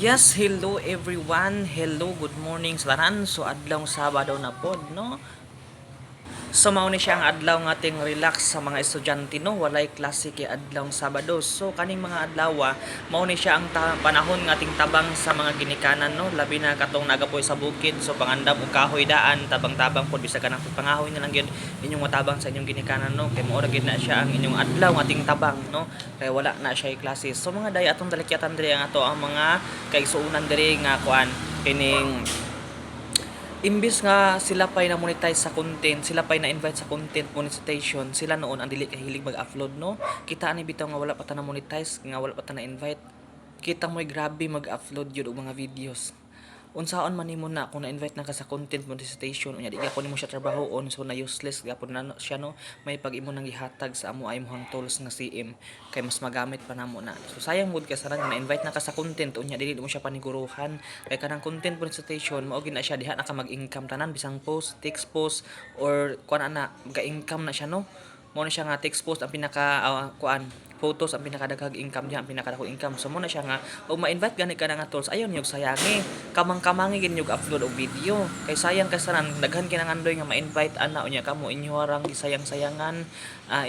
Yes, hello everyone. Hello, good morning sa tanan. So adlaw Sabado na pod, no? So mao ni siya ang adlaw nga ating relax sa mga estudyante, no, walay klase kay adlaw Sabado. So kaning mga adlaw mao ni siya ang panahon nga ating tabang sa mga ginikanan, no, labi na katong nagapoy sa bukid. So pangandam og kahoy daan, tabang-tabang pod bisa kanang pangahoy na lang gyud inyong matabang sa inyong ginikanan, no, kay mao ra gyud na siya ang inyong adlaw nga ating tabang, no, kay wala na siya klase. So mga day atong dalikyatan diri ang ato ang mga kaigsuonan diri nga kuan kining imbis nga sila pay na monetize sa content, sila pay na invite sa content monetization, sila noon ang dili kahilig mag-upload, no. Kita ani bitaw nga wala pa ta na monetize, nga wala pa ta na invite. Kita mo'y grabe mag-upload yun og mga videos. Unsaon man nimo na kung na-invite na ka sa content monetization, unya di gyapon nimo siya trabahoon, so na useless gyapon na siya, no. May pag imo nang gihatag sa amo ay imong tools nga CM kay mas magamit pa namo na. So sayang gud ka sa na-invite na ka sa content, unya dili mo siya paniguruhan kay kanang content monetization mao gid na siya diha na ka mag-income tanan bisang post, text post or kuan ana ga-income na siya, no. Mo na siya nga text post ang pinaka kuan photos ang pinakadaghang income niya, ang pinakadako income. So mo na siya nga og ma-invite gani ka na nga tools ayon yung sayangi kamang-kamangi gid yung upload og video kay sayang kasanan daghan kinangandoy nga ma-invite ana unya kamo inyo harang gisayang-sayangan,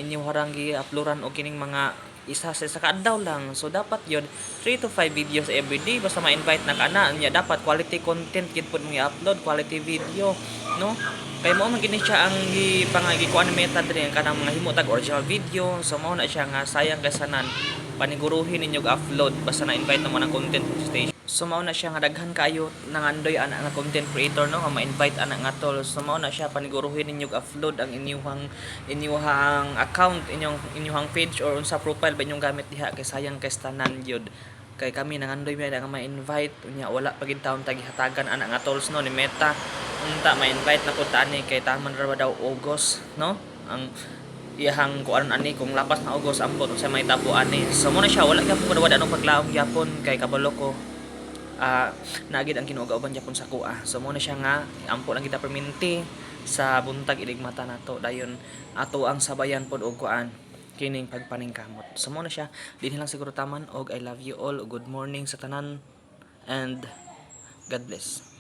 inyo harang gi-uploadan og kining mga isa sa kaadlaw lang. So dapat yon 3 to 5 videos every day basta ma-invite na kana niya, dapat quality content gid pud mo i-upload, quality video, no. Kay mao man gini siya ang gipangagikuan meta diri ang kanang mga himutag original video. So mao na siya nga sayang kasanan paniguruhin ninyo upload basta na-invite na mo ng content station. So mao na siya nga daghan kayo nangandoy ana nga content creator, no, nga ma-invite ana nga tol. So mao na siya paniguruhin ninyo upload ang inyong account, inyong page or unsa profile ba inyong gamit diha kay sayang kay tanan gyud. Kay kami nangandoy mi nga ma-invite unya wala pa gid taon tagihatagan ana nga tools, no, ni Meta. Unta ma-invite na pud ta ani kay taman ra daw August, no, ang iyahang kuan ani kung lapas na August ambot sa may tabo ani. So mo na siya wala gyapon ko wala anong paglaom gyapon kay kabalo ko nagid ang kinuuga-uban gyapon sa kuha. So mo na siya nga ampo lang kita perminti sa buntag iligmata nato dayon ato ang sabayan pod og kuan kining pagpaningkamot. So mo na siya dinhi lang siguro taman og I love you all, good morning sa tanan and God bless.